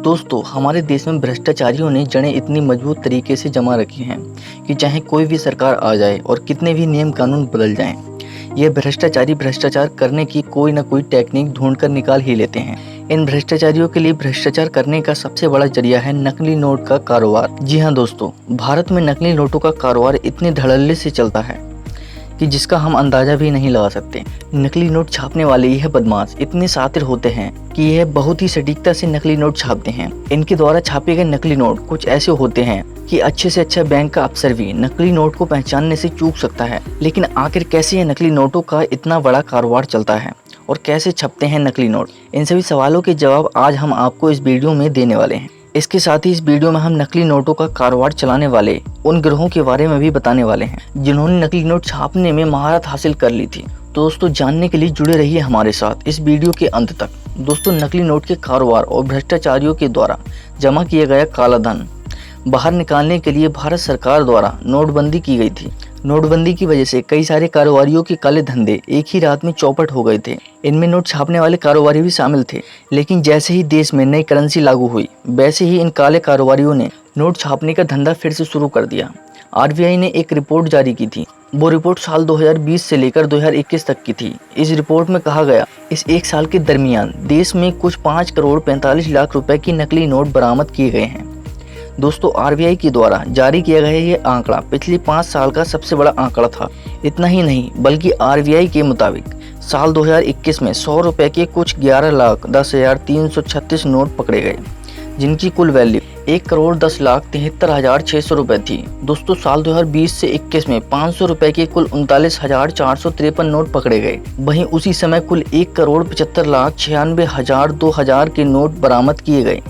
दोस्तों, हमारे देश में भ्रष्टाचारियों ने जड़ें इतनी मजबूत तरीके से जमा रखी हैं कि चाहे कोई भी सरकार आ जाए और कितने भी नियम कानून बदल जाएं, ये भ्रष्टाचारी भ्रष्टाचार करने की कोई ना कोई टेक्निक ढूंढकर निकाल ही लेते हैं। इन भ्रष्टाचारियों के लिए भ्रष्टाचार करने का सबसे बड़ा जरिया है नकली नोट का कारोबार। जी हाँ दोस्तों, भारत में नकली नोटों का कारोबार इतने धड़ल्ले से चलता है कि जिसका हम अंदाजा भी नहीं लगा सकते। नकली नोट छापने वाले यह बदमाश इतने शातिर होते हैं कि यह बहुत ही सटीकता से नकली नोट छापते हैं। इनके द्वारा छापे गए नकली नोट कुछ ऐसे होते हैं कि अच्छे से अच्छा बैंक का अफसर भी नकली नोट को पहचानने से चूक सकता है। लेकिन आखिर कैसे ये नकली नोटों का इतना बड़ा कारोबार चलता है और कैसे छपते हैं नकली नोट, इन सभी सवालों के जवाब आज हम आपको इस वीडियो में देने वाले हैं। इसके साथ ही इस वीडियो में हम नकली नोटों का कारोबार चलाने वाले उन गिरोहों के बारे में भी बताने वाले हैं जिन्होंने नकली नोट छापने में महारत हासिल कर ली थी। तो दोस्तों, जानने के लिए जुड़े रहिए हमारे साथ इस वीडियो के अंत तक। दोस्तों, नकली नोट के कारोबार और भ्रष्टाचारियों के द्वारा जमा किया गया काला धन बाहर निकालने के लिए भारत सरकार द्वारा नोटबंदी की गई थी। नोटबंदी की वजह से कई सारे कारोबारियों के काले धंधे एक ही रात में चौपट हो गए थे। इनमें नोट छापने वाले कारोबारी भी शामिल थे। लेकिन जैसे ही देश में नई करेंसी लागू हुई, वैसे ही इन काले कारोबारियों ने नोट छापने का धंधा फिर से शुरू कर दिया। आरबीआई ने एक रिपोर्ट जारी की थी। वो रिपोर्ट साल 2020 से लेकर 2021 तक की थी। इस रिपोर्ट में कहा गया, इस एक साल के दरमियान देश में कुछ 5 करोड़ 45 लाख रुपए की नकली नोट बरामद किए गए हैं। दोस्तों, आरबीआई के द्वारा जारी किया गया ये आंकड़ा पिछले 5 साल का सबसे बड़ा आंकड़ा था। इतना ही नहीं, बल्कि आरबीआई के मुताबिक साल 2021 में 100 रुपए के कुछ 11,10,336 नोट पकड़े गए, जिनकी कुल वैल्यू 1,10,73,600 रुपए थी। दोस्तों, साल 2020 से 21 में 500 रुपए के कुल 39,453 नोट पकड़े गए। वहीं उसी समय कुल 1,75,96,000 के नोट बरामद किए गए।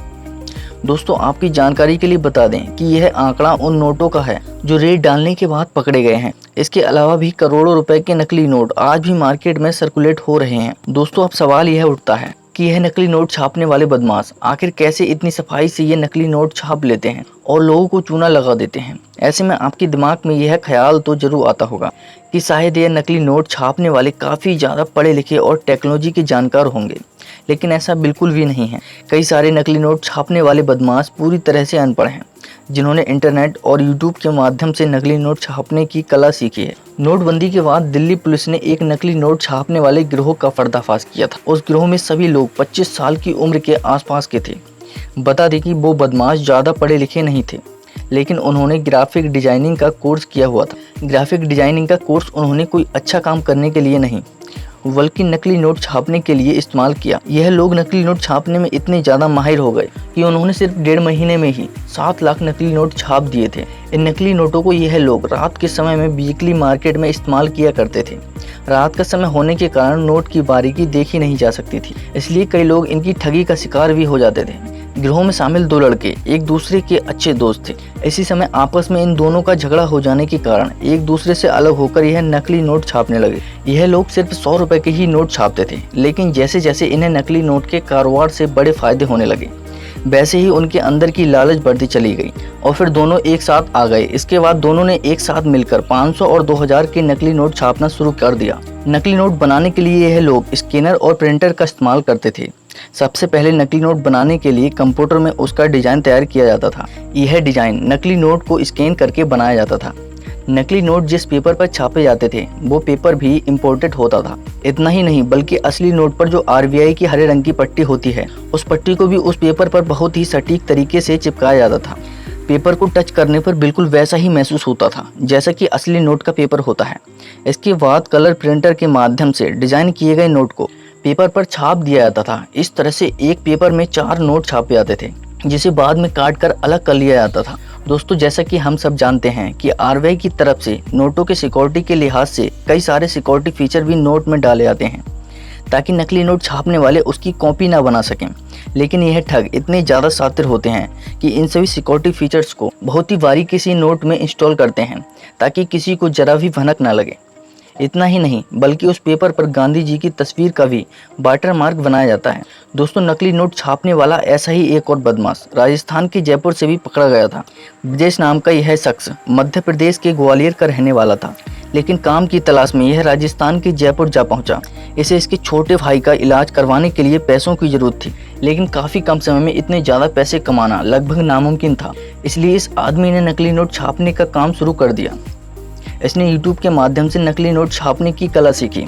दोस्तों, आपकी जानकारी के लिए बता दें कि यह आंकड़ा उन नोटों का है जो रेड डालने के बाद पकड़े गए हैं। इसके अलावा भी करोड़ों रुपए के नकली नोट आज भी मार्केट में सर्कुलेट हो रहे हैं। दोस्तों, अब सवाल यह उठता है कि यह नकली नोट छापने वाले बदमाश आखिर कैसे इतनी सफाई से ये नकली नोट छाप लेते हैं और लोगों को चूना लगा देते हैं। ऐसे में आपके दिमाग में यह ख्याल तो जरूर आता होगा कि शायद यह नकली नोट छापने वाले काफ़ी ज़्यादा पढ़े लिखे और टेक्नोलॉजी के जानकार होंगे। लेकिन ऐसा बिल्कुल भी नहीं है। कई सारे नकली नोट छापने वाले बदमाश पूरी तरह से अनपढ़ हैं, जिन्होंने इंटरनेट और यूट्यूब के माध्यम से नकली नोट छापने की कला सीखी है। नोटबंदी के बाद दिल्ली पुलिस ने एक नकली नोट छापने वाले गिरोह का पर्दाफाश किया था। उस गिरोह में सभी लोग 25 साल की उम्र के आसपास के थे। बता दें कि वो बदमाश ज़्यादा पढ़े लिखे नहीं थे, लेकिन उन्होंने ग्राफिक डिजाइनिंग का कोर्स किया हुआ था। ग्राफिक डिजाइनिंग का कोर्स उन्होंने कोई अच्छा काम करने के लिए नहीं, बल्कि नकली नोट छापने के लिए इस्तेमाल किया। यह लोग नकली नोट छापने में इतने ज़्यादा माहिर हो गए कि उन्होंने सिर्फ 1.5 महीने में ही 7 लाख नकली नोट छाप दिए थे। इन नकली नोटों को यह लोग रात के समय में वीकली मार्केट में इस्तेमाल किया करते थे। रात का समय होने के कारण नोट की बारीकी देखी नहीं जा सकती थी, इसलिए कई लोग इनकी ठगी का शिकार भी हो जाते थे। गिरोह में शामिल 2 लड़के एक दूसरे के अच्छे दोस्त थे। इसी समय आपस में इन दोनों का झगड़ा हो जाने के कारण एक दूसरे से अलग होकर यह नकली नोट छापने लगे। यह लोग सिर्फ 100 रुपए के ही नोट छापते थे, लेकिन जैसे जैसे इन्हें नकली नोट के कारोबार से बड़े फायदे होने लगे, वैसे ही उनके अंदर की लालच बढ़ती चली गई और फिर दोनों एक साथ आ गए। इसके बाद दोनों ने एक साथ मिलकर 500 और 2000 के नकली नोट छापना शुरू कर दिया। नकली नोट बनाने के लिए यह लोग स्कैनर और प्रिंटर का इस्तेमाल करते थे। सबसे पहले नकली नोट बनाने के लिए कंप्यूटर में उसका डिजाइन तैयार किया जाता था। यह डिजाइन नकली नोट को स्कैन करके बनाया जाता था। नकली नोट जिस पेपर पर छापे जाते थे वो पेपर भी इम्पोर्टेड होता था। इतना ही नहीं, बल्कि असली नोट पर जो आरबीआई की हरे रंग की पट्टी होती है, उस पट्टी को भी उस पेपर पर बहुत ही सटीक तरीके से चिपकाया जाता था। पेपर को टच करने पर बिल्कुल वैसा ही महसूस होता था जैसा कि असली नोट का पेपर होता है। इसके बाद कलर प्रिंटर के माध्यम से डिजाइन किए गए नोट को पेपर पर छाप दिया जाता था। इस तरह से एक पेपर में 4 नोट छापे जाते थे, जिसे बाद में काट कर अलग कर लिया जाता था। दोस्तों, जैसा कि हम सब जानते हैं कि आरबीआई की तरफ से नोटों के सिक्योरिटी के लिहाज से कई सारे सिक्योरिटी फीचर भी नोट में डाले जाते हैं, ताकि नकली नोट छापने वाले उसकी कॉपी ना बना सकें। लेकिन यह ठग इतने ज़्यादा शातिर होते हैं कि इन सभी सिक्योरिटी फीचर्स को बहुत ही बारीकी से नोट में इंस्टॉल करते हैं, ताकि किसी को जरा भी भनक ना लगे। इतना ही नहीं, बल्कि उस पेपर पर गांधी जी की तस्वीर का भी वाटर मार्क बनाया जाता है। दोस्तों, नकली नोट छापने वाला ऐसा ही एक और बदमाश राजस्थान के जयपुर से भी पकड़ा गया था। ब्रजेश नाम का यह शख्स मध्य प्रदेश के ग्वालियर का रहने वाला था, लेकिन काम की तलाश में यह राजस्थान के जयपुर जा पहुंचा। इसे इसके छोटे भाई का इलाज करवाने के लिए पैसों की जरूरत थी, लेकिन काफ़ी कम समय में इतने ज़्यादा पैसे कमाना लगभग नामुमकिन था। इसलिए इस आदमी ने नकली नोट छापने का काम शुरू कर दिया। इसने यूट्यूब के माध्यम से नकली नोट छापने की कला सीखी।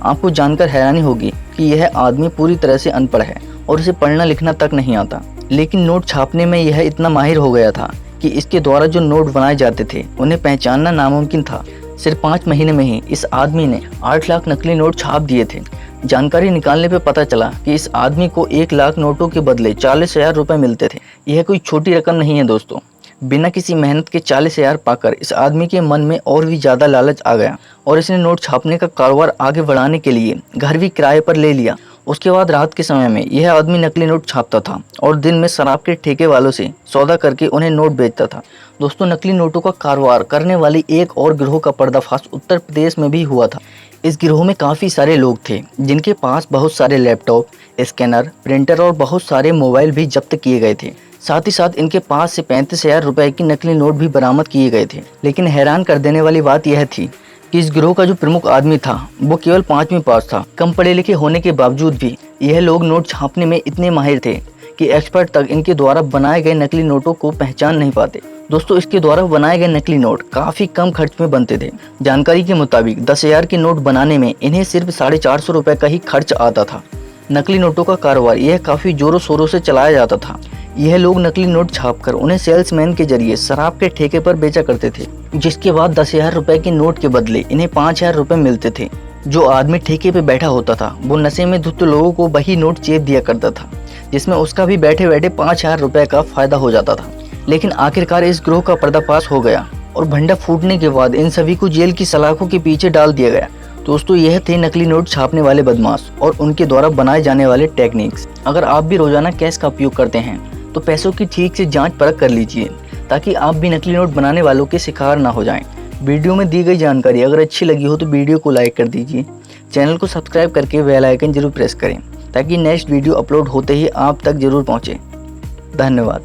आपको जानकर हैरानी होगी कि यह आदमी पूरी तरह से अनपढ़ है और उसे पढ़ना लिखना तक नहीं आता, लेकिन नोट छापने में यह इतना माहिर हो गया था कि इसके द्वारा जो नोट बनाए जाते थे उन्हें पहचानना नामुमकिन था। सिर्फ 5 महीने में ही इस आदमी ने 8 लाख नकली नोट छाप दिए थे। जानकारी निकालने पर पता चला कि इस आदमी को 1 लाख नोटों के बदले 40,000 रुपए मिलते थे। यह कोई छोटी रकम नहीं है दोस्तों। बिना किसी मेहनत के 40,000 पाकर इस आदमी के मन में और भी ज़्यादा लालच आ गया और इसने नोट छापने का कारोबार आगे बढ़ाने के लिए घर भी किराए पर ले लिया। उसके बाद रात के समय में यह आदमी नकली नोट छापता था और दिन में शराब के ठेके वालों से सौदा करके उन्हें नोट बेचता था। दोस्तों, नकली नोटों का कारोबार करने वाली एक और गिरोह का पर्दाफाश उत्तर प्रदेश में भी हुआ था। इस गिरोह में काफ़ी सारे लोग थे जिनके पास बहुत सारे लैपटॉप, स्कैनर, प्रिंटर और बहुत सारे मोबाइल भी जब्त किए गए थे। साथ ही साथ इनके पास से 35,000 रुपए की नकली नोट भी बरामद किए गए थे। लेकिन हैरान कर देने वाली बात यह थी कि इस गिरोह का जो प्रमुख आदमी था वो केवल 5वीं पास था। कम पढ़े लिखे होने के बावजूद भी यह लोग नोट छापने में इतने माहिर थे कि एक्सपर्ट तक इनके द्वारा बनाए गए नकली नोटों को पहचान नहीं पाते। दोस्तों, इसके द्वारा बनाए गए नकली नोट काफ़ी कम खर्च में बनते थे। जानकारी के मुताबिक 10,000 के नोट बनाने में इन्हें सिर्फ 450 रुपये का ही खर्च आता था। नकली नोटों का कारोबार यह काफ़ी जोरों शोरों से चलाया जाता था। यह लोग नकली नोट छापकर उन्हें सेल्समैन के जरिए शराब के ठेके पर बेचा करते थे, जिसके बाद 10,000 रुपए के नोट के बदले इन्हें 5,000 रुपए मिलते थे। जो आदमी ठेके पे बैठा होता था वो नशे में धुत लोगों को वही नोट चेप दिया करता था, जिसमें उसका भी बैठे बैठे 5,000 रुपए का फायदा हो जाता था। लेकिन आखिरकार इस गिरोह का पर्दाफाश हो गया और भंडा फूटने के बाद इन सभी को जेल की सलाखों के पीछे डाल दिया गया। दोस्तों, यह थे नकली नोट छापने वाले बदमाश और उनके द्वारा बनाए जाने वाले टेक्निक्स। अगर आप भी रोजाना कैश का उपयोग करते हैं तो पैसों की ठीक से जांच परख कर लीजिए ताकि आप भी नकली नोट बनाने वालों के शिकार ना हो जाएं। वीडियो में दी गई जानकारी अगर अच्छी लगी हो तो वीडियो को लाइक कर दीजिए। चैनल को सब्सक्राइब करके बेल आइकन जरूर प्रेस करें ताकि नेक्स्ट वीडियो अपलोड होते ही आप तक जरूर पहुँचे। धन्यवाद।